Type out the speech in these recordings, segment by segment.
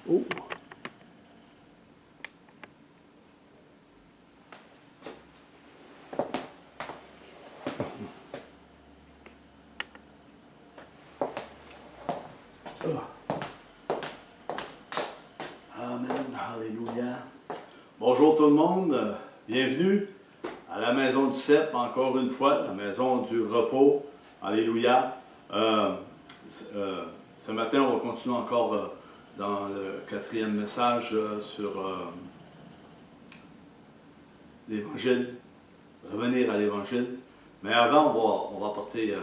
Oh. Amen, alléluia. Bonjour tout le monde, bienvenue à la maison du cep, encore une fois, la maison du repos, alléluia. Ce matin, on va continuer encore dans le 4e message sur l'Évangile, revenir à l'Évangile. Mais avant, on va porter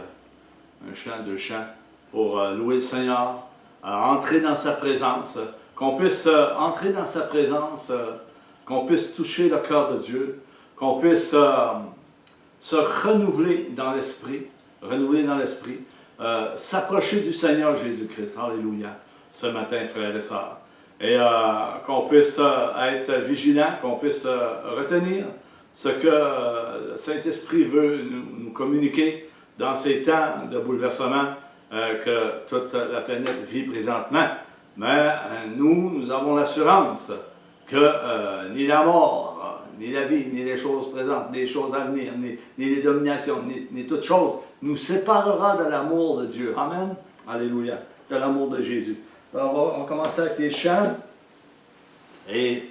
un chant, 2 chants pour louer le Seigneur, entrer dans sa présence, qu'on puisse entrer dans sa présence, qu'on puisse toucher le cœur de Dieu, qu'on puisse se renouveler dans l'esprit, s'approcher du Seigneur Jésus-Christ, alléluia, ce matin, frères et sœurs. Et qu'on puisse être vigilant, qu'on puisse retenir ce que le Saint-Esprit veut nous communiquer dans ces temps de bouleversement que toute la planète vit présentement. Mais nous avons l'assurance que ni la mort, ni la vie, ni les choses présentes, ni les choses à venir, ni les dominations, ni toute chose, nous séparera de l'amour de Dieu. Amen. Alléluia. De l'amour de Jésus. Alors, on va commencer avec les chants. Et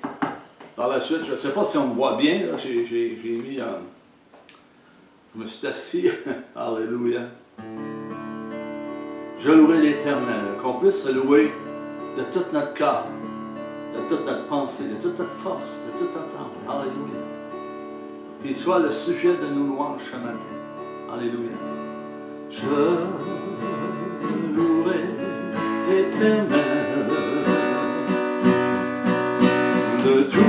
par la suite, je ne sais pas si on me voit bien, j'ai mis je me suis assis. Alléluia. Je louerai l'Éternel, qu'on puisse le louer de tout notre cœur, de toute notre pensée, de toute notre force, de toute notre âme. Alléluia. Qu'il soit le sujet de nos louanges ce matin. Alléluia. Je louerai l'Éternel de tout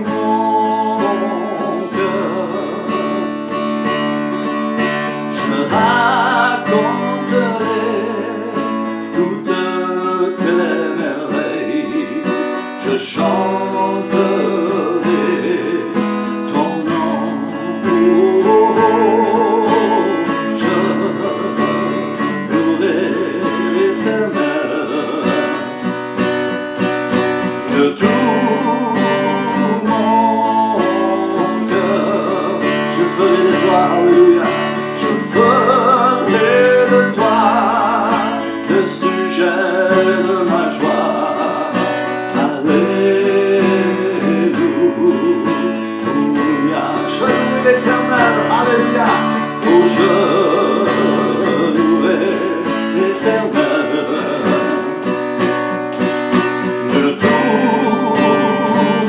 mon cœur. Je raconterai toutes tes merveilles, je chanterai ton nom. Je louerai l'Éternel de tout mon cœur. Je ferai de toi, alléluia, je ferai de toi le sujet de ma joie. Alléluia. Je loue l'Éternel, alléluia. Oh, je louerai l'Éternel de tout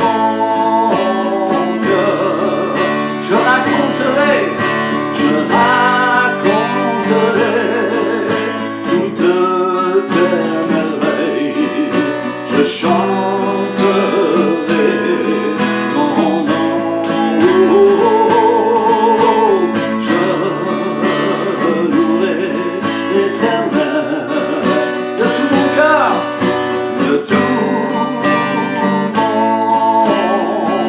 mon cœur. Je raconterai toutes tes merveilles, je chanterai ton nom. Je louerai l'Éternel de tout mon cœur, de tout mon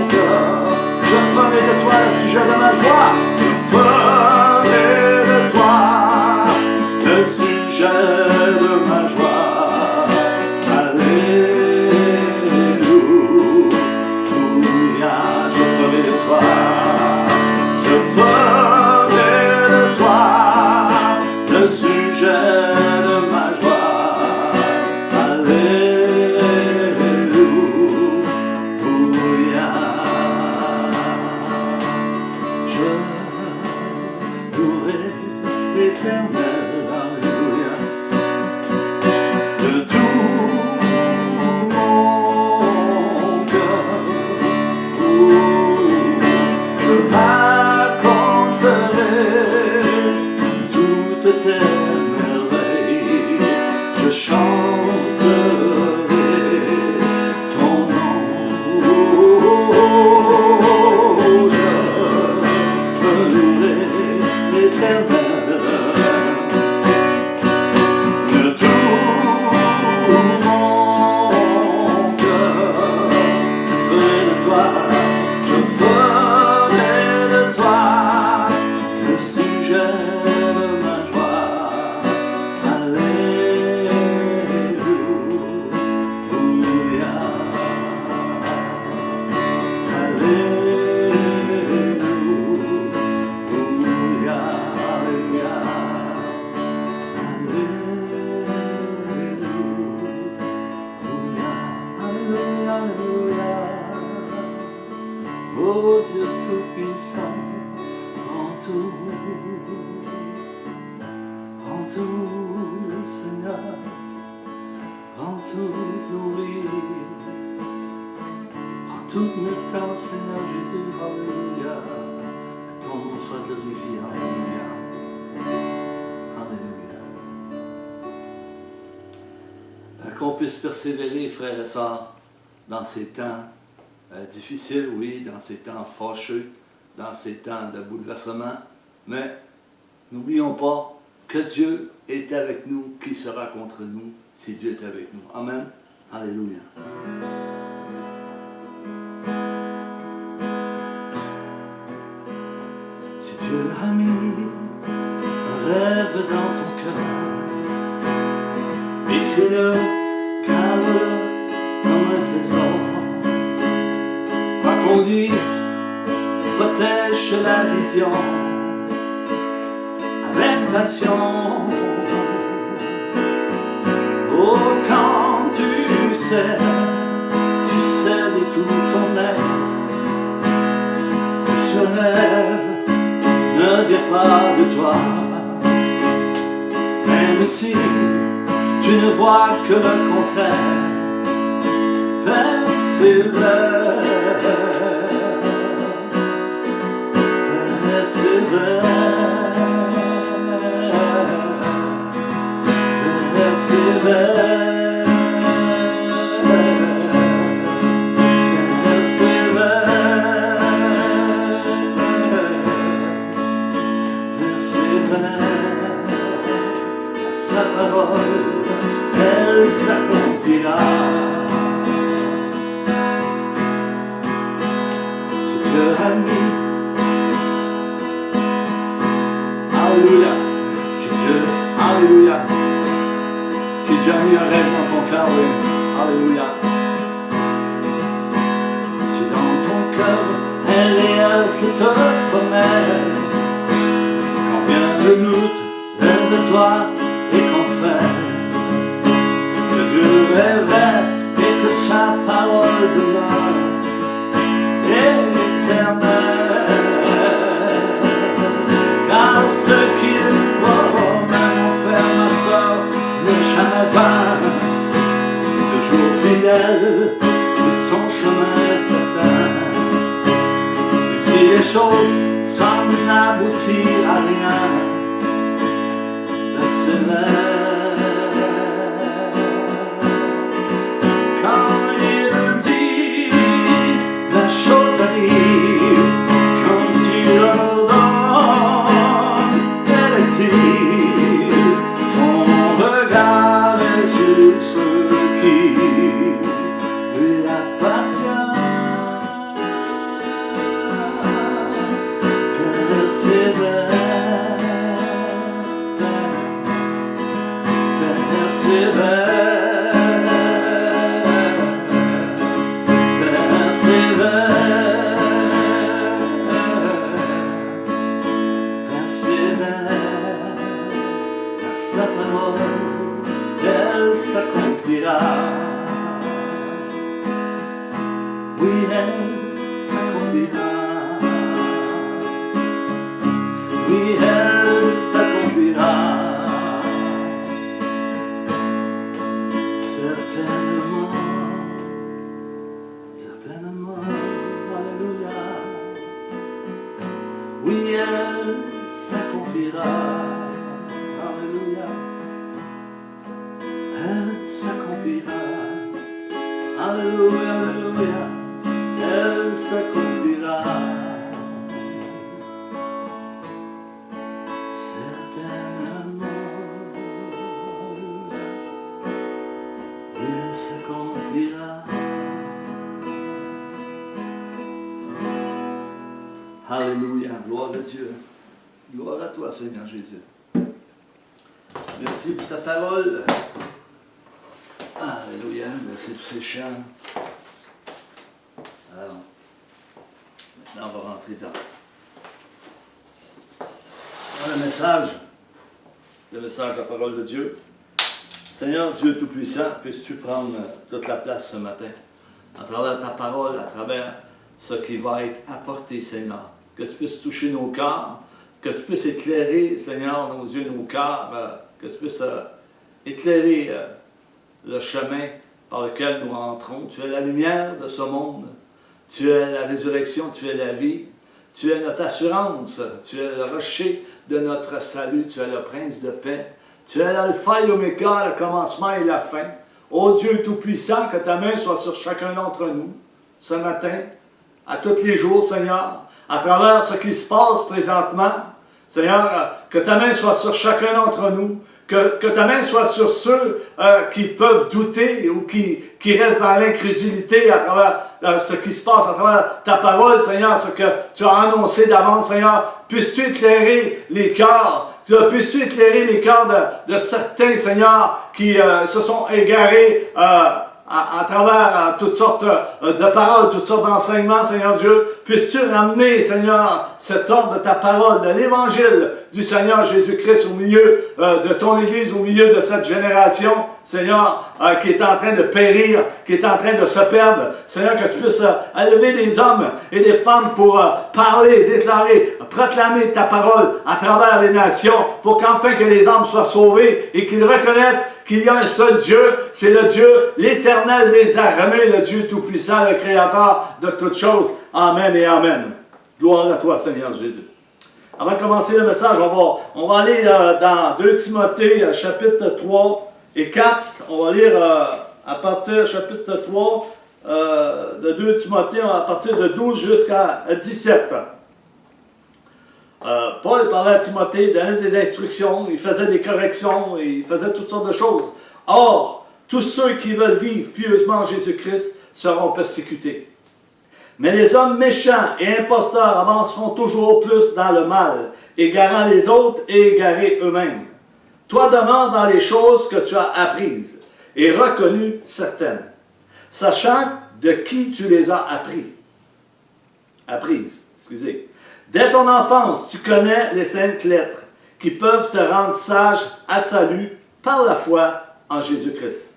cœur. Je ferai de toi le sujet de ma joie. Je ferai de toi le sujet de ma joie. Alléluia. Ô Dieu Tout-Puissant, prends tout, Seigneur, prends toutes nos vies, prends tout notre temps, Seigneur Jésus, alléluia, que ton nom soit glorifié, alléluia, alléluia. Qu'on puisse persévérer, frères et sœurs, dans ces temps difficiles, oui, dans ces temps fâcheux, dans ces temps de bouleversement, mais n'oublions pas que Dieu est avec nous, qui sera contre nous si Dieu est avec nous. Amen. Alléluia. Si Dieu a mis un rêve dans ton cœur, écris-le, garde-le comme un trésor. Quoi qu'on dise, protège la vision avec passion. Oh, quand tu sais de tout ton être, que ce rêve ne vient pas de toi, même si tu ne vois que le contraire, persévère, persévère, persévère. Sa parole, elle s'accomplira. Si Dieu a mis, alléluia, si Dieu, alléluia, si Dieu a mis un rêve dans ton cœur, oui, alléluia. Si dans ton cœur, elle est cette promesse, quand vient le doute, lève-toi et confesse que Dieu est vrai et que sa parole demeure éternelle. Car ce qu'il croit, même en fer, ma soeur, n'est jamais vain, toujours fidèle de son chemin certain. Même si les choses semblent n'aboutir à rien, quand il dit, la chose arrive, quand il ordonne, elle existe, son regard est sur ceux qui lui appartiennent. Persévère. Sa parole, elle s'accomplira. Oui, elle s'accomplira. Oui, elle s'accomplira. Certainement, certainement, alléluia. Oui, elle s'accomplira. Alléluia, elle s'accomplira. Alléluia, alléluia, elle s'accomplira. Certainement, elle s'accomplira. Alléluia, gloire à Dieu. Gloire à toi, Seigneur Jésus. Merci pour ta parole. Alléluia, merci pour ces chants. Alors, maintenant on va rentrer dans le message de la parole de Dieu. Seigneur Dieu Tout-Puissant, puisses-tu prendre toute la place ce matin, à travers ta parole, à travers ce qui va être apporté, Seigneur. Que tu puisses toucher nos cœurs, que tu puisses éclairer, Seigneur, nos yeux, nos cœurs, que tu puisses éclairer le chemin par lequel nous entrons. Tu es la lumière de ce monde. Tu es la résurrection, tu es la vie. Tu es notre assurance. Tu es le rocher de notre salut. Tu es le prince de paix. Tu es l'alpha et l'oméga, le commencement et la fin. Ô Dieu Tout-Puissant, que ta main soit sur chacun d'entre nous ce matin, à tous les jours, Seigneur, à travers ce qui se passe présentement. Seigneur, que ta main soit sur chacun d'entre nous, que ta main soit sur ceux qui peuvent douter ou qui restent dans l'incrédulité à travers ce qui se passe, à travers ta parole, Seigneur, ce que tu as annoncé d'avance, Seigneur. Puisses-tu éclairer les cœurs, puisses-tu éclairer les cœurs de certains, Seigneur, qui se sont égarés à travers toutes sortes de paroles, toutes sortes d'enseignements, Seigneur Dieu. Puisses-tu ramener, Seigneur, cet ordre de ta parole, de l'évangile du Seigneur Jésus-Christ au milieu de ton Église, au milieu de cette génération, Seigneur, qui est en train de périr, qui est en train de se perdre. Seigneur, que tu puisses élever des hommes et des femmes pour parler, déclarer, proclamer ta parole à travers les nations, pour qu'enfin que les âmes soient sauvées et qu'ils reconnaissent qu'il y a un seul Dieu, c'est le Dieu, l'Éternel des armées, le Dieu Tout-Puissant, le Créateur de toutes choses. Amen et Amen. Gloire à toi, Seigneur Jésus. Avant de commencer le message, on va aller dans 2 Timothée, chapitre 3 et 4. On va lire à partir, chapitre 3 de 2 Timothée, à partir de 12 jusqu'à 17. Paul parlait à Timothée, donnait des instructions, il faisait des corrections, il faisait toutes sortes de choses. Or, tous ceux qui veulent vivre pieusement en Jésus-Christ seront persécutés. Mais les hommes méchants et imposteurs avanceront toujours plus dans le mal, égarant les autres et égarés eux-mêmes. Toi demeure dans les choses que tu as apprises et reconnues certaines, sachant de qui tu les as apprises. Dès ton enfance, tu connais les saintes lettres qui peuvent te rendre sage à salut par la foi en Jésus-Christ.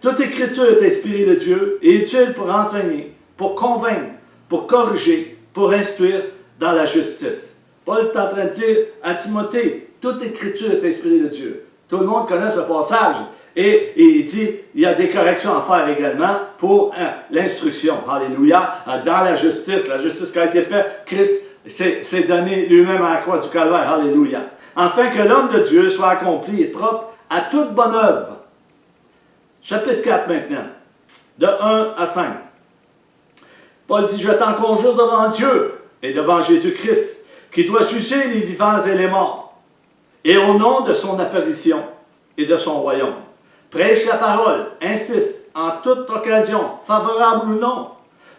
Toute écriture est inspirée de Dieu et utile pour enseigner, pour convaincre, pour corriger, pour instruire dans la justice. Paul est en train de dire à Timothée, toute écriture est inspirée de Dieu. Tout le monde connaît ce passage. Et il dit, il y a des corrections à faire également pour l'instruction. Alléluia. Dans la justice qui a été faite, Christ s'est donné lui-même à la croix du Calvaire. Alléluia. Afin que l'homme de Dieu soit accompli et propre à toute bonne œuvre. Chapitre 4 maintenant, de 1 à 5. Paul dit, je t'en conjure devant Dieu et devant Jésus-Christ, qui doit juger les vivants et les morts, et au nom de son apparition et de son royaume. Prêche la parole, insiste en toute occasion, favorable ou non,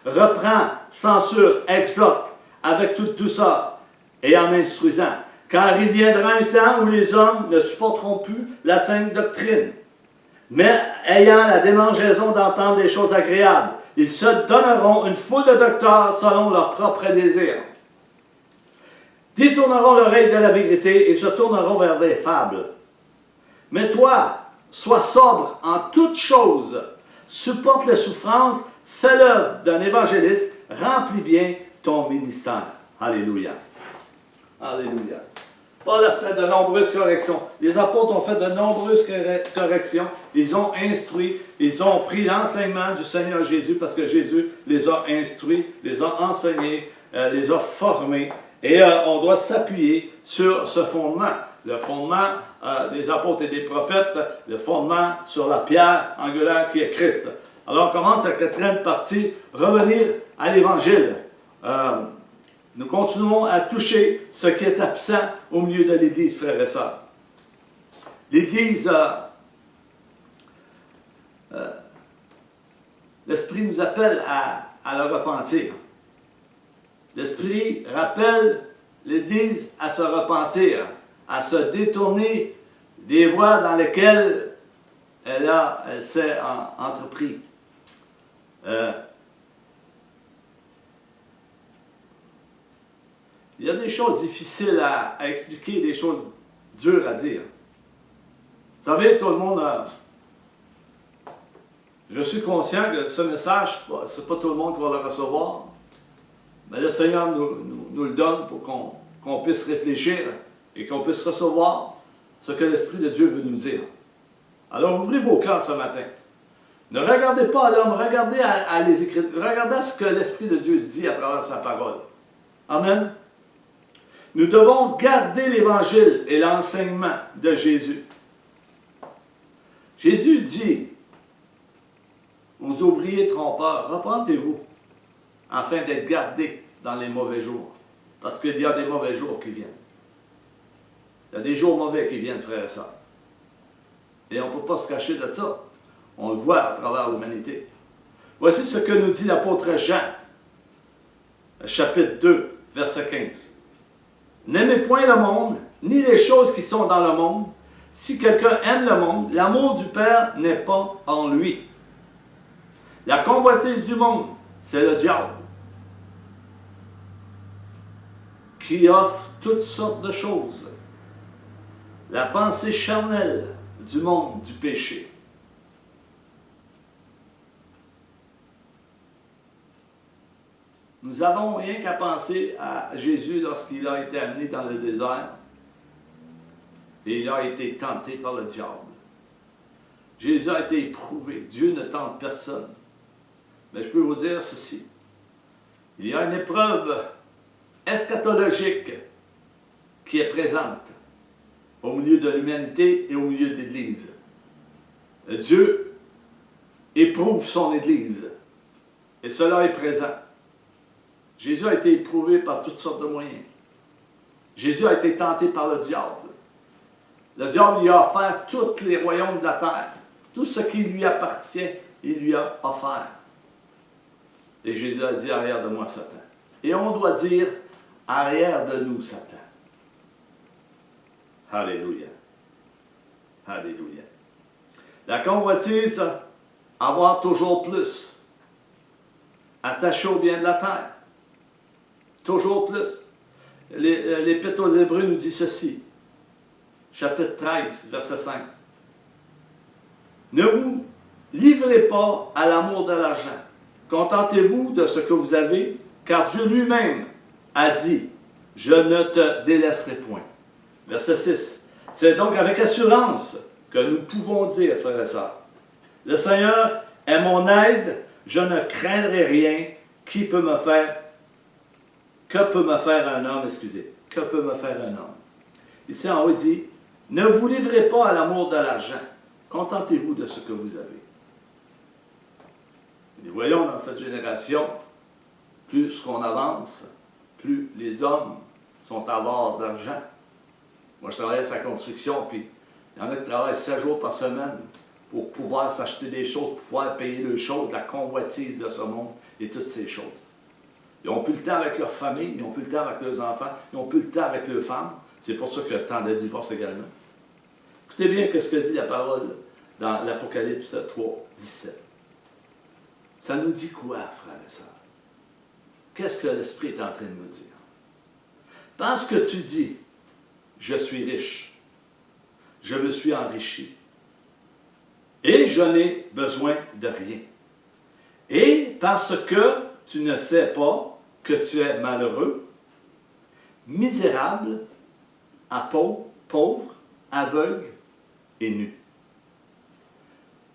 reprend, censure, exhorte, avec toute douceur et en instruisant, car il viendra un temps où les hommes ne supporteront plus la sainte doctrine, mais ayant la démangeaison d'entendre des choses agréables, ils se donneront une foule de docteurs selon leurs propres désirs. Détourneront l'oreille de la vérité et se tourneront vers des fables. Mais toi, sois sobre en toutes choses, supporte les souffrances, fais l'œuvre d'un évangéliste, remplis bien ton ministère. Alléluia. Alléluia. Paul a fait de nombreuses corrections. Les apôtres ont fait de nombreuses corrections. Ils ont instruit, ils ont pris l'enseignement du Seigneur Jésus parce que Jésus les a instruits, les a enseignés, les a formés. Et on doit s'appuyer sur ce fondement. Le fondement des apôtres et des prophètes, le fondement sur la pierre angulaire qui est Christ. Alors on commence la 4e partie, revenir à l'Évangile. Nous continuons à toucher ce qui est absent au milieu de l'Église, frères et sœurs. L'Église, l'Esprit nous appelle à le repentir. L'Esprit rappelle l'Église à se repentir, à se détourner des voies dans lesquelles elle s'est entrepris. Il y a des choses difficiles à expliquer, des choses dures à dire. Vous savez, tout le monde, je suis conscient que ce message, ce n'est pas tout le monde qui va le recevoir. Mais le Seigneur nous le donne pour qu'on puisse réfléchir et qu'on puisse recevoir ce que l'Esprit de Dieu veut nous dire. Alors ouvrez vos cœurs ce matin. Ne regardez pas à l'homme, regardez à les Écritures, regardez à ce que l'Esprit de Dieu dit à travers sa parole. Amen. Nous devons garder l'Évangile et l'enseignement de Jésus. Jésus dit aux ouvriers trompeurs, repentez-vous afin d'être gardés dans les mauvais jours. Parce qu'il y a des mauvais jours qui viennent. Il y a des jours mauvais qui viennent, frères et sœurs. Et on ne peut pas se cacher de ça. On le voit à travers l'humanité. Voici ce que nous dit l'apôtre Jean, chapitre 2, verset 15. N'aimez point le monde, ni les choses qui sont dans le monde. Si quelqu'un aime le monde, l'amour du Père n'est pas en lui. La convoitise du monde, c'est le diable, qui offre toutes sortes de choses. La pensée charnelle du monde du péché. Nous avons rien qu'à penser à Jésus lorsqu'il a été amené dans le désert et il a été tenté par le diable. Jésus a été éprouvé. Dieu ne tente personne. Mais je peux vous dire ceci. Il y a une épreuve eschatologique qui est présente au milieu de l'humanité et au milieu de l'Église. Dieu éprouve son Église et cela est présent. Jésus a été éprouvé par toutes sortes de moyens. Jésus a été tenté par le diable. Le diable lui a offert tous les royaumes de la terre. Tout ce qui lui appartient, il lui a offert. Et Jésus a dit, arrière de moi, Satan. Et on doit dire, arrière de nous, Satan. Alléluia. Alléluia. La convoitise, avoir toujours plus. Attaché au bien de la terre. Toujours plus. L'Épître aux Hébreux nous dit ceci. Chapitre 13, verset 5. Ne vous livrez pas à l'amour de l'argent. Contentez-vous de ce que vous avez, car Dieu lui-même a dit, je ne te délaisserai point. Verset 6. C'est donc avec assurance que nous pouvons dire, frères et sœurs, le Seigneur est mon aide, je ne craindrai rien. Que peut me faire un homme, que peut me faire un homme? Ici en haut, il dit, ne vous livrez pas à l'amour de l'argent. Contentez-vous de ce que vous avez. Nous voyons dans cette génération, plus qu'on avance, plus les hommes sont avares d'argent. Moi, je travaille à sa construction, puis il y en a qui travaillent 7 jours par semaine pour pouvoir s'acheter des choses, pour pouvoir payer leurs choses, la convoitise de ce monde et toutes ces choses. Ils n'ont plus le temps avec leur famille, ils n'ont plus le temps avec leurs enfants, ils n'ont plus le temps avec leurs femmes. C'est pour ça qu'il y a tant de divorces également. Écoutez bien ce que dit la parole dans l'Apocalypse 3, 17. Ça nous dit quoi, frères et sœurs? Qu'est-ce que l'Esprit est en train de nous dire? Parce que tu dis, je suis riche, je me suis enrichi, et je n'ai besoin de rien. Et parce que tu ne sais pas que tu es malheureux, misérable, pauvre, aveugle et nu.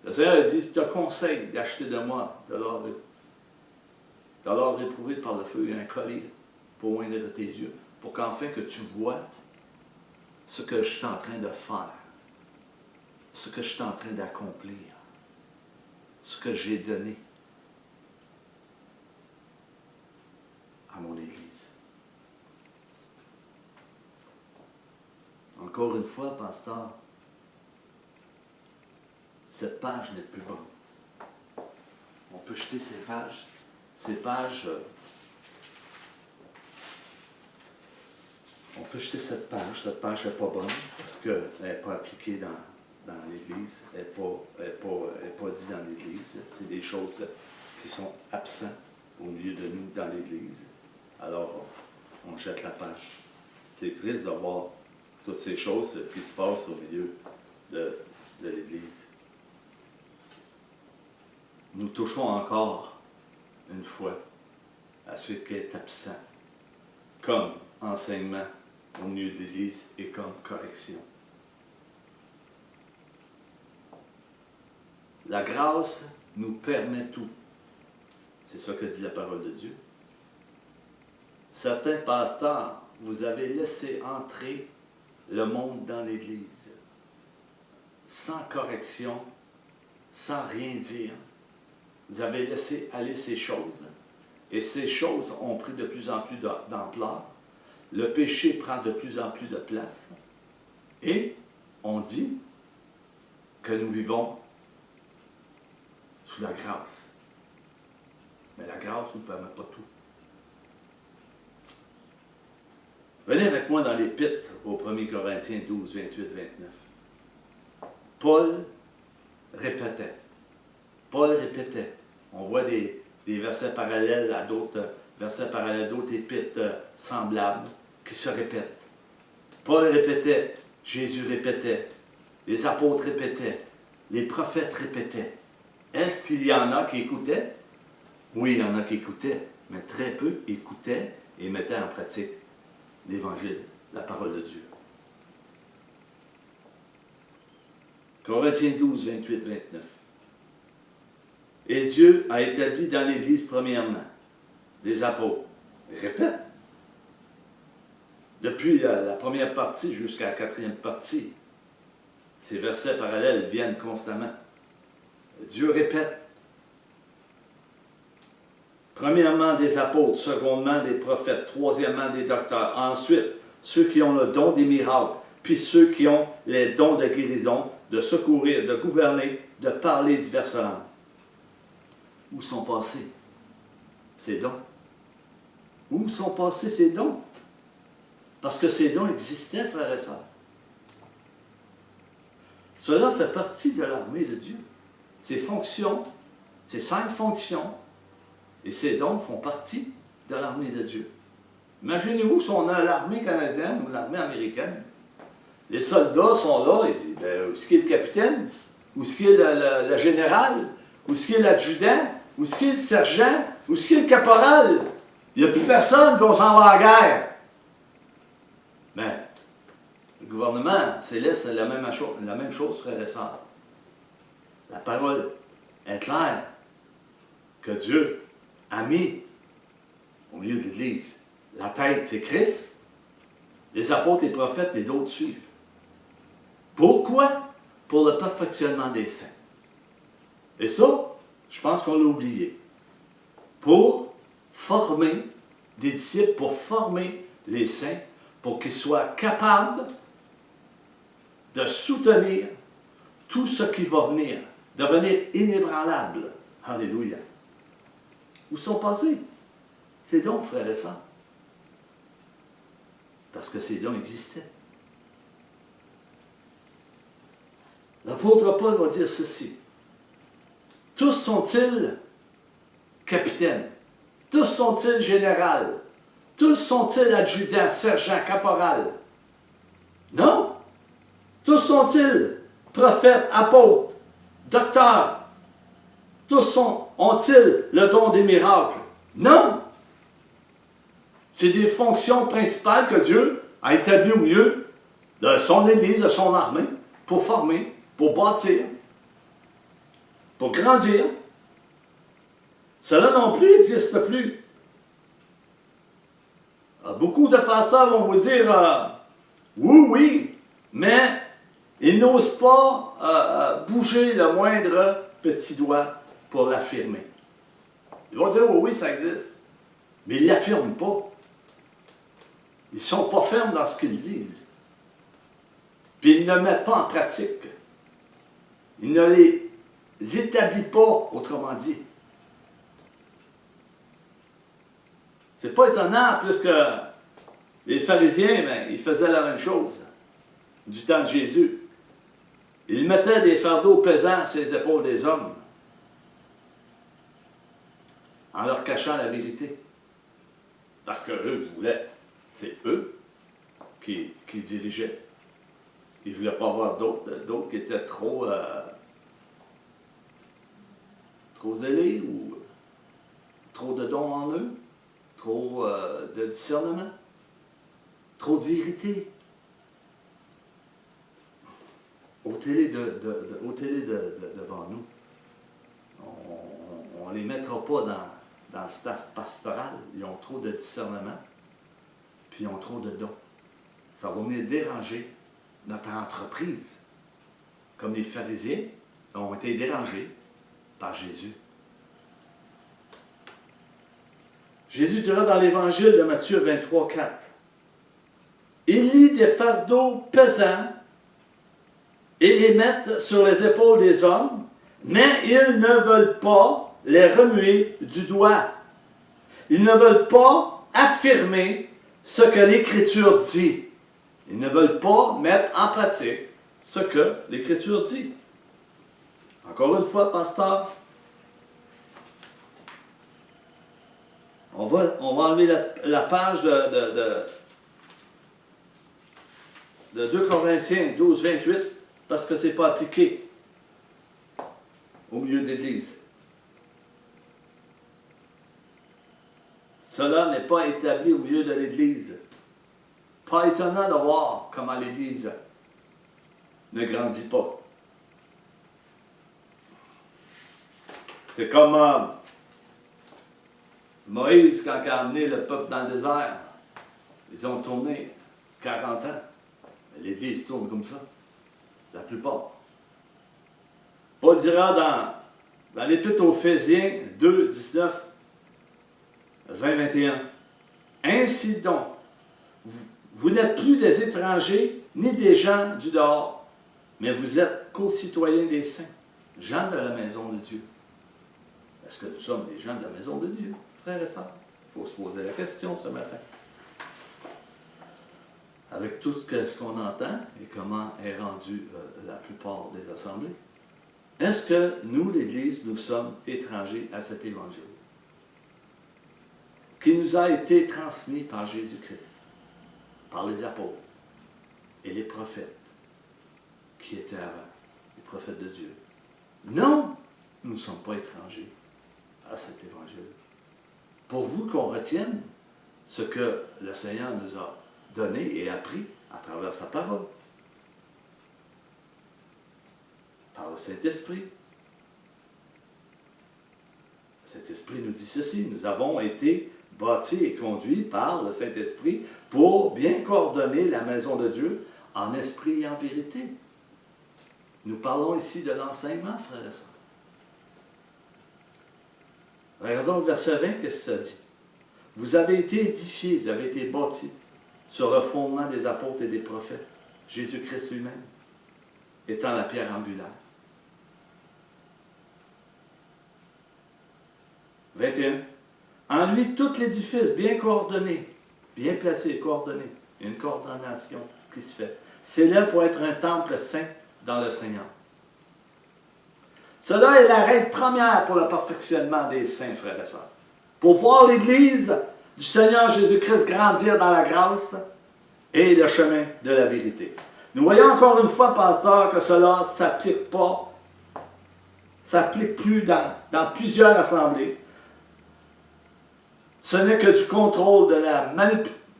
Le Seigneur a dit, je te conseille d'acheter de moi de l'or éprouvé par le feu et un collier pour oindre de tes yeux, pour qu'enfin que tu vois ce que je suis en train de faire, ce que je suis en train d'accomplir, ce que j'ai donné à mon Église. Encore une fois, pasteur, cette page n'est plus bonne. On peut jeter ces pages. On peut jeter cette page n'est pas bonne parce qu'elle n'est pas appliquée dans l'Église, elle n'est pas dite dans l'Église. C'est des choses qui sont absentes au milieu de nous dans l'Église. Alors, on jette la page. C'est triste de voir toutes ces choses qui se passent au milieu de l'Église. Nous touchons encore une fois à ce qui est absent, comme enseignement au milieu de l'Église et comme correction. La grâce nous permet tout. C'est ça que dit la parole de Dieu. Certains pasteurs, vous avez laissé entrer le monde dans l'Église, sans correction, sans rien dire. Vous avez laissé aller ces choses, et ces choses ont pris de plus en plus d'ampleur. Le péché prend de plus en plus de place, et on dit que nous vivons sous la grâce. Mais la grâce ne nous permet pas tout. Venez avec moi dans l'Épître au 1 Corinthiens 12, 28, 29. Paul répétait. On voit des versets parallèles à d'autres versets parallèles, d'autres épîtres semblables qui se répètent. Paul répétait, Jésus répétait, les apôtres répétaient, les prophètes répétaient. Est-ce qu'il y en a qui écoutaient? Oui, il y en a qui écoutaient, mais très peu écoutaient et mettaient en pratique l'Évangile, la parole de Dieu. Corinthiens 12, 28, 29. Et Dieu a établi dans l'Église, premièrement, des apôtres. Répète. Depuis la première partie jusqu'à la quatrième partie, ces versets parallèles viennent constamment. Dieu répète. Premièrement, des apôtres, secondement, des prophètes, troisièmement, des docteurs, ensuite, ceux qui ont le don des miracles, puis ceux qui ont les dons de guérison, de secourir, de gouverner, de parler diverses langues. Où sont passés ces dons? Où sont passés ces dons? Parce que ces dons existaient, frères et sœurs. Cela fait partie de l'armée de Dieu. Ces fonctions, ces 5 fonctions, et ces dons font partie de l'armée de Dieu. Imaginez-vous si on a l'armée canadienne ou l'armée américaine. Les soldats sont là et disent, où est-ce qu'il est le capitaine? Où est-ce qu'il est le général? Où est-ce qu'il est l'adjudant? Où est-ce qu'il est le sergent? Où est-ce qu'il est le caporal? Il n'y a plus personne, puis on s'en va à la guerre. Mais le gouvernement céleste, c'est la même chose, frères et sœurs. La parole est claire que Dieu a mis au milieu de l'Église. La tête, c'est Christ. Les apôtres, les prophètes et d'autres suivent. Pourquoi? Pour le perfectionnement des saints. Et ça, je pense qu'on l'a oublié. Pour former des disciples, pour former les saints, pour qu'ils soient capables de soutenir tout ce qui va venir, devenir inébranlable. Alléluia. Où sont passés ces dons, frères et sœurs? Parce que ces dons existaient. L'apôtre Paul va dire ceci. Tous sont-ils capitaines? Tous sont-ils généraux? Tous sont-ils adjudants, sergents, caporal? Non. Tous sont-ils prophètes, apôtres, docteurs? Tous ont-ils le don des miracles? Non. C'est des fonctions principales que Dieu a établies au milieu de son Église, de son armée, pour former, pour bâtir, pour grandir. Cela non plus n'existe plus. Beaucoup de pasteurs vont vous dire oui, mais ils n'osent pas bouger le moindre petit doigt pour l'affirmer. Ils vont dire oui, ça existe, mais ils ne l'affirment pas. Ils ne sont pas fermes dans ce qu'ils disent. Puis ils ne le mettent pas en pratique. Ils ne les établissent pas, autrement dit. C'est pas étonnant, puisque les pharisiens, ils faisaient la même chose du temps de Jésus. Ils mettaient des fardeaux pesants sur les épaules des hommes en leur cachant la vérité. Parce qu'eux voulaient, c'est eux qui dirigeaient. Ils ne voulaient pas avoir d'autres qui étaient trop zélés ou trop de dons en eux. trop de discernement, trop de vérité. Ôtez-les devant nous. On ne les mettra pas dans le staff pastoral. Ils ont trop de discernement, puis ils ont trop de dons. Ça va venir déranger notre entreprise. Comme les pharisiens ont été dérangés par Jésus. Jésus dira dans l'Évangile de Matthieu 23, 4. Il lit des fardeaux pesants et les mettent sur les épaules des hommes, mais ils ne veulent pas les remuer du doigt. Ils ne veulent pas affirmer ce que l'Écriture dit. Ils ne veulent pas mettre en pratique ce que l'Écriture dit. Encore une fois, pasteur, on va enlever la page de 2 Corinthiens 12, 28, parce que ce n'est pas appliqué au milieu de l'Église. Cela n'est pas établi au milieu de l'Église. Pas étonnant de voir comment l'Église ne grandit pas. C'est comme Moïse, quand il a amené le peuple dans le désert, ils ont tourné 40 ans. L'Église tourne comme ça, la plupart. Paul dira dans l'Épître aux Éphésiens 2, 19, 20, 21, « Ainsi donc, vous n'êtes plus des étrangers ni des gens du dehors, mais vous êtes co-citoyens des saints, gens de la maison de Dieu. » Est-ce que nous sommes des gens de la maison de Dieu, frères et sœurs? Il faut se poser la question ce matin. Avec tout ce qu'on entend et comment est rendue la plupart des assemblées. Est-ce que nous, l'Église, nous sommes étrangers à cet évangile qui nous a été transmis par Jésus-Christ, par les apôtres et les prophètes qui étaient avant, les prophètes de Dieu? Non, nous ne sommes pas étrangers à cet évangile. Pour vous qu'on retienne ce que le Seigneur nous a donné et appris à travers sa parole, par le Saint-Esprit. Le Saint-Esprit nous dit ceci: nous avons été bâtis et conduits par le Saint-Esprit pour bien coordonner la maison de Dieu en esprit et en vérité. Nous parlons ici de l'enseignement, frères et sœurs. Regardons le verset 20, qu'est-ce que ça dit? Vous avez été édifiés, vous avez été bâtis sur le fondement des apôtres et des prophètes, Jésus-Christ lui-même étant la pierre angulaire. 21. En lui, tout l'édifice bien coordonné, bien placé, coordonné, il y a une coordination qui se fait, s'élève pour être un temple saint dans le Seigneur. Cela est la règle première pour le perfectionnement des saints, frères et sœurs. Pour voir l'Église du Seigneur Jésus-Christ grandir dans la grâce et le chemin de la vérité. Nous voyons encore une fois, pasteur, que cela ne s'applique pas, s'applique plus dans plusieurs assemblées. Ce n'est que du contrôle, de la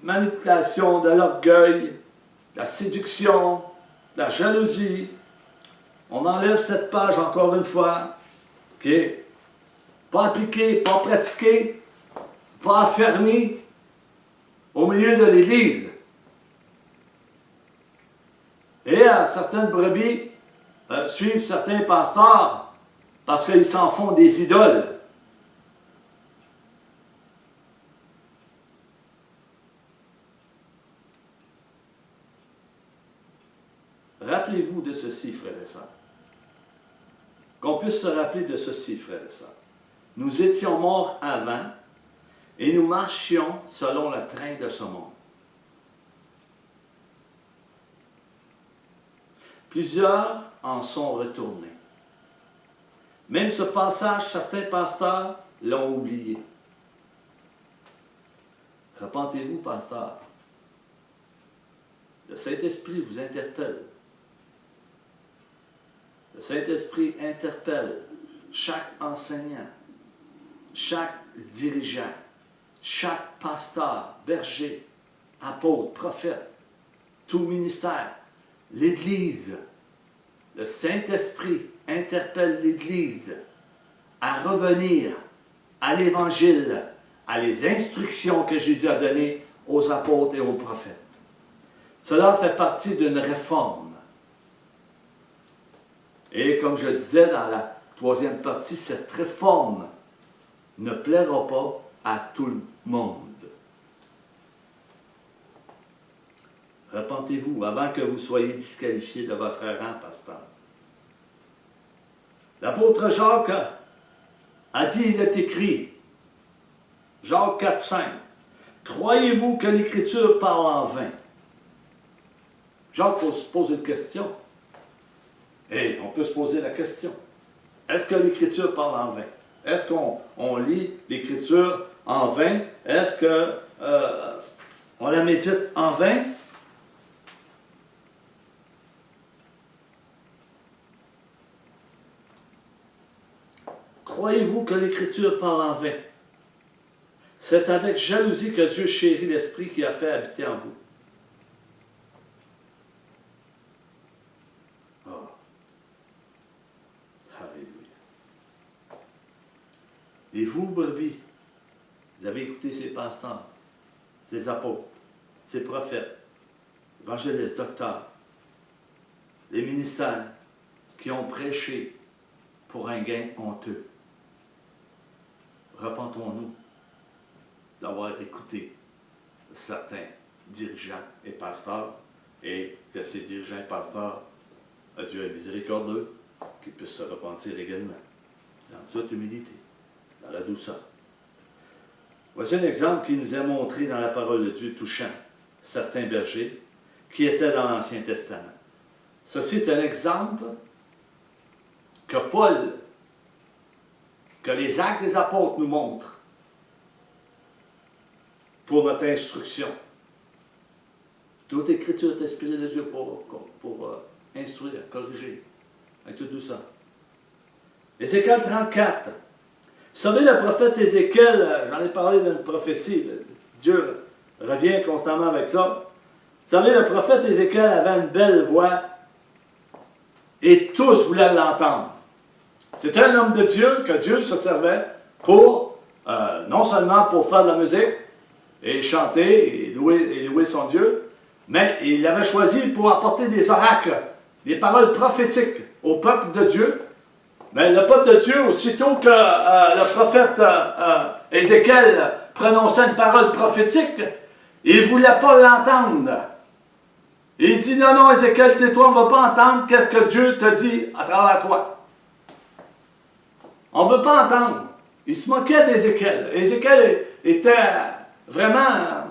manipulation, de l'orgueil, de la séduction, de la jalousie. On enlève cette page encore une fois, qui n'est pas appliquée, pas pratiquée, pas affermie au milieu de l'Église. Et certaines brebis suivent certains pasteurs parce qu'ils s'en font des idoles. Rappelez-vous de ceci, frères et sœurs. Qu'on puisse se rappeler de ceci, frères et sœurs. Nous étions morts avant et nous marchions selon le train de ce monde. Plusieurs en sont retournés. Même ce passage, certains pasteurs l'ont oublié. Repentez-vous, pasteur. Le Saint-Esprit vous interpelle. Le Saint-Esprit interpelle chaque enseignant, chaque dirigeant, chaque pasteur, berger, apôtre, prophète, tout ministère, l'Église, le Saint-Esprit interpelle l'Église à revenir à l'Évangile, à les instructions que Jésus a données aux apôtres et aux prophètes. Cela fait partie d'une réforme. Et comme je disais dans la troisième partie, cette réforme ne plaira pas à tout le monde. Repentez-vous avant que vous soyez disqualifiés de votre rang, pasteur. L'apôtre Jacques a dit, il est écrit, Jacques 4, 5, « Croyez-vous que l'Écriture parle en vain? » Jacques pose une question. Et on peut se poser la question. Est-ce que l'Écriture parle en vain? Est-ce qu'on lit l'Écriture en vain? Est-ce qu'on la médite en vain? Croyez-vous que l'Écriture parle en vain? C'est avec jalousie que Dieu chérit l'Esprit qui a fait habiter en vous. Oh. Alléluia. Et vous, brebis, vous avez écouté ces pasteurs, ces apôtres, ces prophètes, évangélistes, docteurs, les ministères qui ont prêché pour un gain honteux. Repentons-nous d'avoir écouté certains dirigeants et pasteurs, et que ces dirigeants et pasteurs, Dieu est miséricordieux, qu'ils puissent se repentir également, dans toute humilité, dans la douceur. Voici un exemple qui nous est montré dans la parole de Dieu touchant certains bergers qui étaient dans l'Ancien Testament. Ceci est un exemple que Paul, que les actes des apôtres nous montrent pour notre instruction. Toute écriture est inspirée de Dieu pour instruire, corriger, avec toute douceur. Ézéchiel 34. Vous savez, le prophète Ézéchiel, j'en ai parlé d'une prophétie, Dieu revient constamment avec ça. Vous savez, le prophète Ézéchiel avait une belle voix et tous voulaient l'entendre. C'était un homme de Dieu que Dieu se servait pour, non seulement pour faire de la musique et chanter et louer son Dieu, mais il l'avait choisi pour apporter des oracles, des paroles prophétiques au peuple de Dieu. Mais le peuple de Dieu, aussitôt que le prophète Ézéchiel prononçait une parole prophétique, il ne voulait pas l'entendre. Il dit, non, non, Ézéchiel, tais-toi, on ne va pas entendre qu'est-ce que Dieu te dit à travers toi. On ne veut pas entendre. Il se moquait d'Ézéchiel. Ézéchiel était vraiment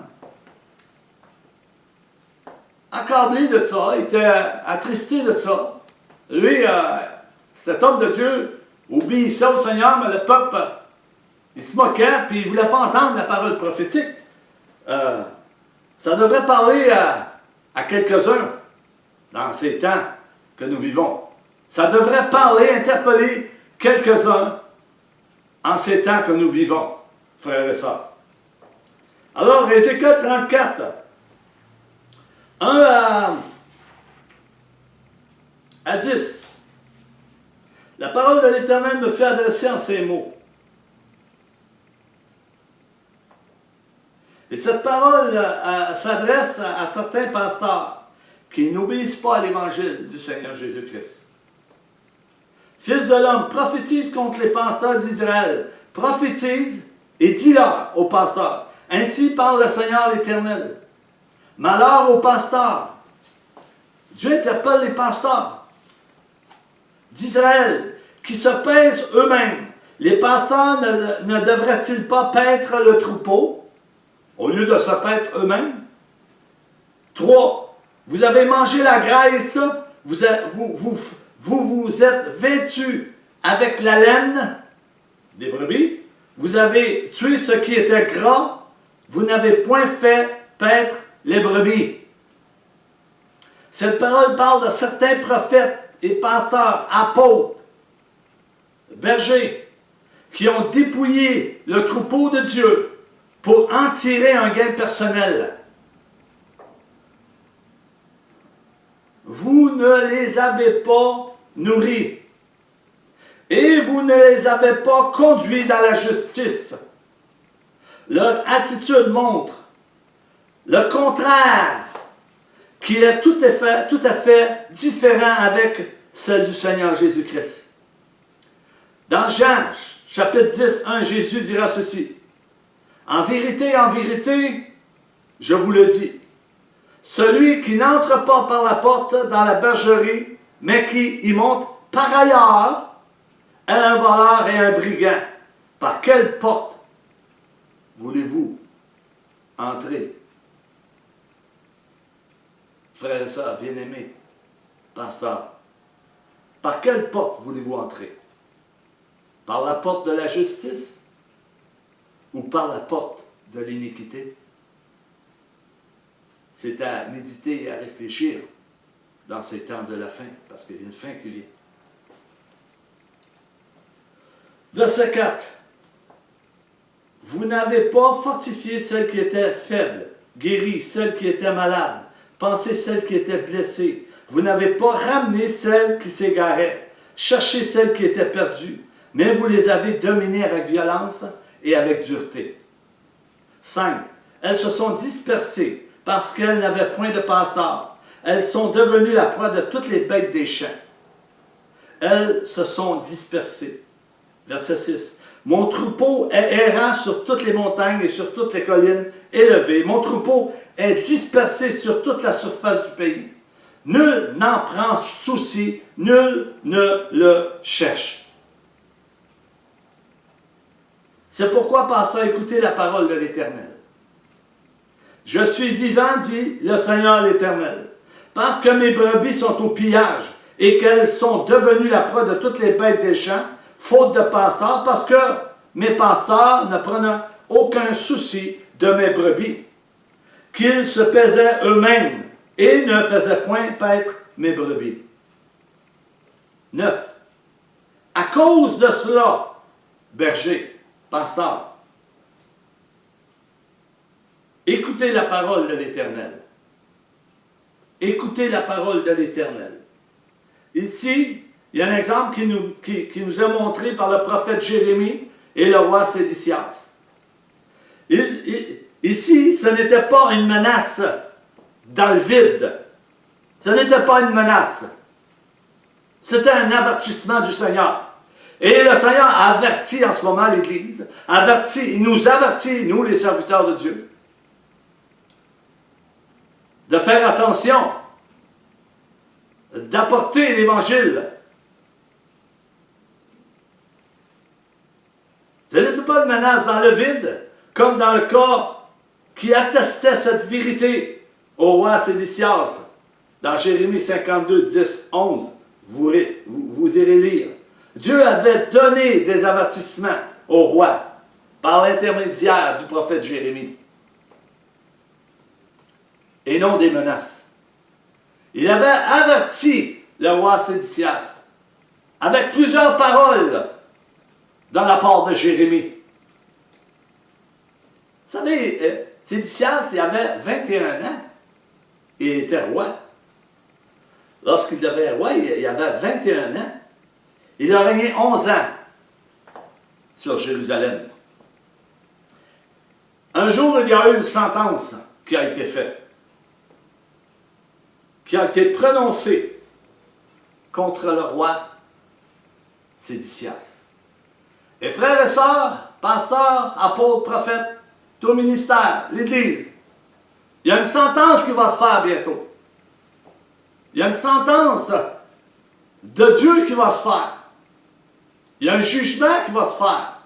accablé de ça, il était attristé de ça. Lui, cet homme de Dieu, obéissait au Seigneur, mais le peuple, il se moquait, puis il ne voulait pas entendre la parole prophétique. Ça devrait parler à quelques-uns dans ces temps que nous vivons. Ça devrait parler, interpeller quelques-uns en ces temps que nous vivons, frères et sœurs. Alors, Ézéchiel 34, 1 à 10. La parole de l'Éternel me fait adresser en ces mots. Et cette parole s'adresse à certains pasteurs qui n'obéissent pas à l'Évangile du Seigneur Jésus-Christ. Fils de l'homme, prophétise contre les pasteurs d'Israël. Prophétise et dis-leur aux pasteurs. Ainsi parle le Seigneur l'Éternel. Malheur aux pasteurs. Dieu interpelle les pasteurs d'Israël qui se paissent eux-mêmes. Les pasteurs ne devraient-ils pas paître le troupeau au lieu de se paître eux-mêmes? 3. Vous avez mangé la graisse, vous êtes vêtus avec la laine des brebis, vous avez tué ce qui était gras, vous n'avez point fait paître les brebis. Cette parole parle de certains prophètes et pasteurs, apôtres, bergers, qui ont dépouillé le troupeau de Dieu pour en tirer un gain personnel. Vous ne les avez pas nourris et vous ne les avez pas conduits dans la justice. Leur attitude montre le contraire, qui est tout à fait différent avec celle du Seigneur Jésus-Christ. Dans Jean, chapitre 10, 1, Jésus dira ceci. En vérité, je vous le dis, celui qui n'entre pas par la porte dans la bergerie, mais qui y monte par ailleurs, est un voleur et un brigand. Par quelle porte voulez-vous entrer? Frères et sœurs, bien-aimés, pasteurs, par quelle porte voulez-vous entrer? Par la porte de la justice ou par la porte de l'iniquité? C'est à méditer et à réfléchir dans ces temps de la fin, parce qu'il y a une fin qui vient. Verset 4. Vous n'avez pas fortifié celle qui était faible, guéri celle qui était malade, pensé celle qui était blessée. Vous n'avez pas ramené celle qui s'égarait, cherché celle qui était perdue, mais vous les avez dominées avec violence et avec dureté. 5. Elles se sont dispersées parce qu'elles n'avaient point de pasteur. Elles sont devenues la proie de toutes les bêtes des champs. Elles se sont dispersées. Verset 6. Mon troupeau est errant sur toutes les montagnes et sur toutes les collines élevées. Mon troupeau est dispersé sur toute la surface du pays. Nul n'en prend souci, nul ne le cherche. C'est pourquoi, pasteur, écoutez la parole de l'Éternel. Je suis vivant, dit le Seigneur l'Éternel, parce que mes brebis sont au pillage et qu'elles sont devenues la proie de toutes les bêtes des champs, faute de pasteurs, parce que mes pasteurs ne prenaient aucun souci de mes brebis, qu'ils se paisaient eux-mêmes et ne faisaient point paître mes brebis. 9. À cause de cela, berger, pasteur, écoutez la parole de l'Éternel. Écoutez la parole de l'Éternel. Ici, il y a un exemple qui nous est montré par le prophète Jérémie et le roi Sédécias. Ici, ce n'était pas une menace dans le vide. Ce n'était pas une menace. C'était un avertissement du Seigneur. Et le Seigneur avertit en ce moment l'Église, il nous avertit, nous les serviteurs de Dieu, de faire attention, d'apporter l'Évangile. Ce n'était pas une menace dans le vide, comme dans le cas qui attestait cette vérité au roi Sédécias. Dans Jérémie 52, 10, 11, vous irez lire. Dieu avait donné des avertissements au roi par l'intermédiaire du prophète Jérémie. Et non des menaces. Il avait averti le roi Sédécias avec plusieurs paroles dans la part de Jérémie. Vous savez, Sédécias, il avait 21 ans. Il était roi. Lorsqu'il devait roi, il avait 21 ans. Il a régné 11 ans sur Jérusalem. Un jour, il y a eu une sentence qui a été faite, qui a été prononcée contre le roi Sédécias. Et frères et sœurs, pasteurs, apôtres, prophètes, tout le ministère, l'Église, il y a une sentence qui va se faire bientôt. Il y a une sentence de Dieu qui va se faire. Il y a un jugement qui va se faire.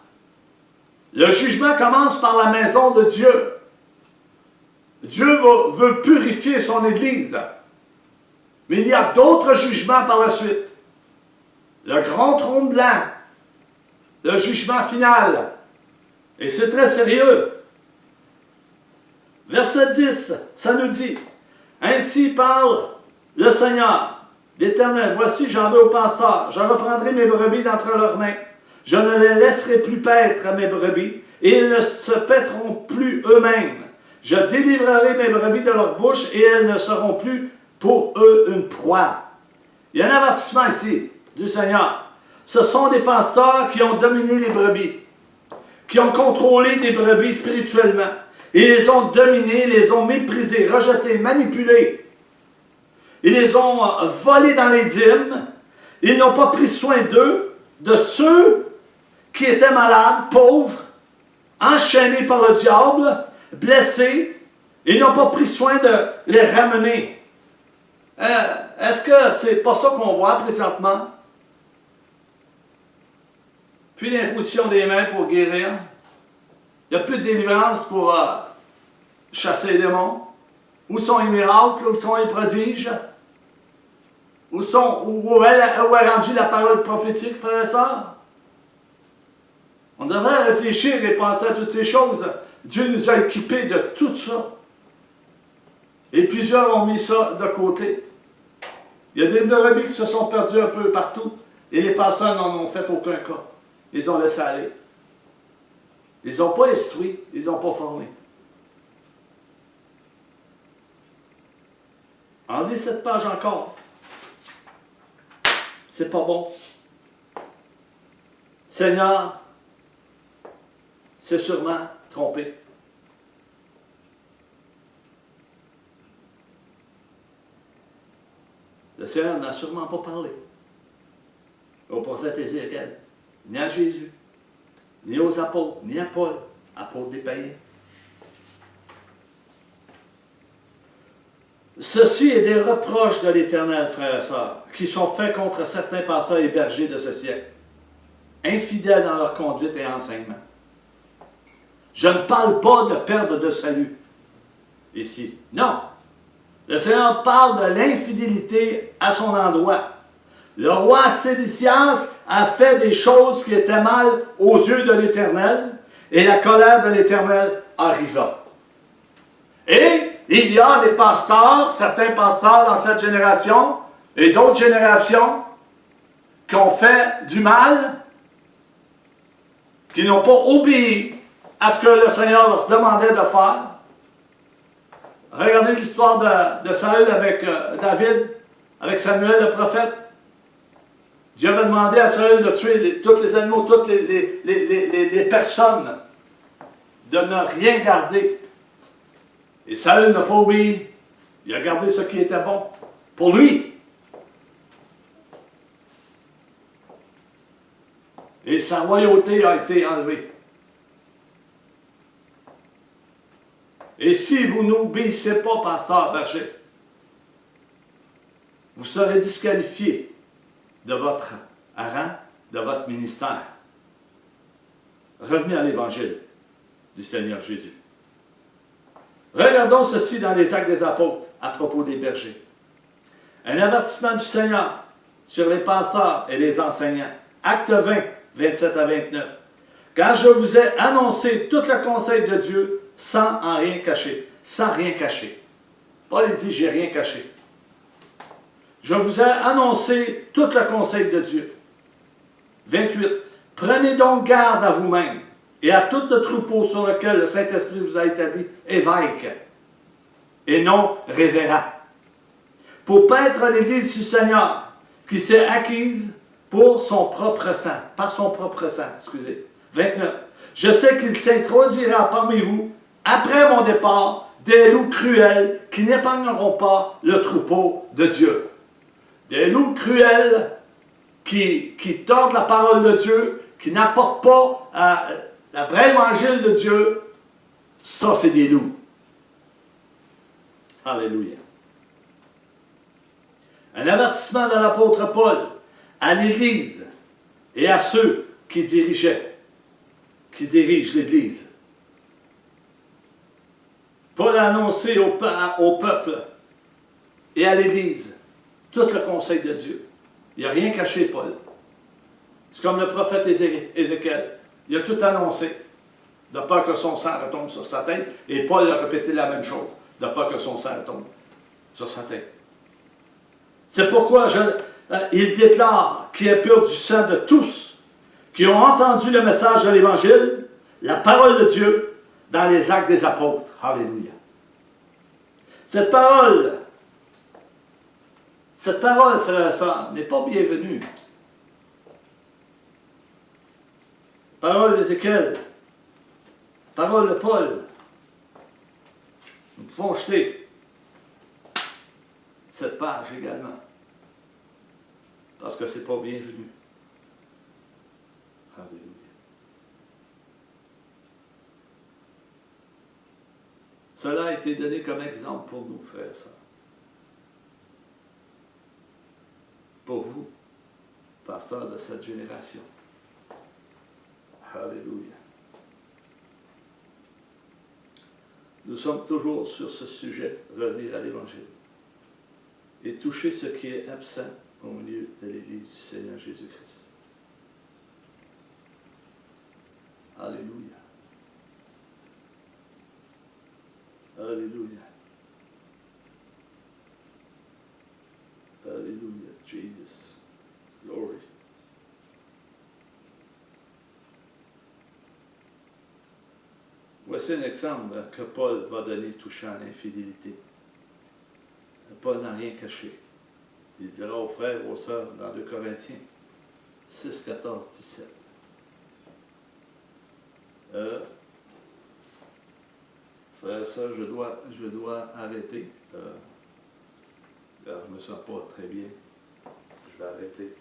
Le jugement commence par la maison de Dieu. Dieu veut purifier son Église. Mais il y a d'autres jugements par la suite. Le grand trône blanc. Le jugement final. Et c'est très sérieux. Verset 10, ça nous dit, « Ainsi parle le Seigneur, l'Éternel, voici j'en vais au pasteur, je reprendrai mes brebis d'entre leurs mains, je ne les laisserai plus paître à mes brebis, et ils ne se paîtront plus eux-mêmes. Je délivrerai mes brebis de leur bouche, et elles ne seront plus pour eux une proie. Il y a un avertissement ici du Seigneur. Ce sont des pasteurs qui ont dominé les brebis, qui ont contrôlé des brebis spirituellement. Ils les ont dominés, les ont méprisés, rejetés, manipulés. Ils les ont volés dans les dîmes. Ils n'ont pas pris soin d'eux, de ceux qui étaient malades, pauvres, enchaînés par le diable, blessés. Ils n'ont pas pris soin de les ramener. Est-ce que c'est pas ça qu'on voit présentement? Puis l'imposition des mains pour guérir. Il n'y a plus de délivrance pour chasser les démons. Où sont les miracles? Où sont les prodiges? Où est rendue la parole prophétique, frères et sœurs? On devrait réfléchir et penser à toutes ces choses. Dieu nous a équipés de tout ça. Et plusieurs ont mis ça de côté. Il y a des brebis qui se sont perdus un peu partout. Et les pasteurs n'en ont fait aucun cas. Ils ont laissé aller. Ils n'ont pas instruit, ils n'ont pas formé. Enlevez cette page encore. C'est pas bon. Seigneur, c'est sûrement trompé. Le Seigneur n'a sûrement pas parlé au prophète Ézéchiel, ni à Jésus, ni aux apôtres, ni à Paul, apôtre des païens. Ceci est des reproches de l'Éternel, frères et sœurs, qui sont faits contre certains pasteurs et bergers de ce siècle, infidèles dans leur conduite et enseignement. Je ne parle pas de perte de salut, ici. Non. Le Seigneur parle de l'infidélité à son endroit. Le roi Sédécias a fait des choses qui étaient mal aux yeux de l'Éternel, et la colère de l'Éternel arriva. Et il y a des pasteurs, certains pasteurs dans cette génération, et d'autres générations, qui ont fait du mal, qui n'ont pas obéi à ce que le Seigneur leur demandait de faire. Regardez l'histoire de Saül avec David, avec Samuel le prophète. Dieu avait demandé à Saül de tuer tous les animaux, toutes les personnes, de ne rien garder. Et Saül n'a pas obéi. Il a gardé ce qui était bon pour lui. Et sa royauté a été enlevée. Et si vous n'obéissez pas, pasteur berger, vous serez disqualifié de votre rang, de votre ministère. Revenez à l'Évangile du Seigneur Jésus. Regardons ceci dans les Actes des Apôtres à propos des bergers. Un avertissement du Seigneur sur les pasteurs et les enseignants. Acte 20, 27 à 29. Car je vous ai annoncé tout le conseil de Dieu sans en rien cacher. Sans rien cacher. Paul dit, j'ai rien caché. Je vous ai annoncé tout le conseil de Dieu. 28. Prenez donc garde à vous-même et à tout le troupeau sur lequel le Saint-Esprit vous a établi évêque et non révérend, pour paître l'Église du Seigneur, qui s'est acquise pour son propre sang, par son propre sang, excusez. 29. Je sais qu'il s'introduira parmi vous, après mon départ, des loups cruels qui n'épargneront pas le troupeau de Dieu. Des loups cruels qui tordent la parole de Dieu, qui n'apportent pas la vraie évangile de Dieu, ça c'est des loups. Alléluia. Un avertissement de l'apôtre Paul à l'Église et à ceux qui dirigent l'Église. Paul a annoncé au peuple et à l'Église tout le conseil de Dieu. Il n'a rien caché, Paul. C'est comme le prophète Ézéchiel. Il a tout annoncé, de peur que son sang retombe sur sa tête. Et Paul a répété la même chose, de peur que son sang retombe sur sa tête. C'est pourquoi il déclare qu'il est pur du sang de tous qui ont entendu le message de l'Évangile, la parole de Dieu dans les actes des apôtres. Alléluia. Cette parole, frères et sœurs, n'est pas bienvenue. Parole d'Ézéchiel, parole de Paul. Nous pouvons jeter cette page également. Parce que ce n'est pas bienvenu. Alléluia. Cela a été donné comme exemple pour nous, frères et sœurs. Pour vous, pasteurs de cette génération. Alléluia. Nous sommes toujours sur ce sujet, revenir à l'Évangile. Et toucher ce qui est absent au milieu de l'Église du Seigneur Jésus-Christ. Alléluia. Alléluia. Alléluia. Jesus. Glory. Voici un exemple que Paul va donner touchant l'infidélité. Paul n'a rien caché. Il dira aux frères, aux sœurs, dans 2 Corinthiens 6, 14, 17. Frères et sœurs, je dois arrêter. Je ne me sens pas très bien. Je vais arrêter.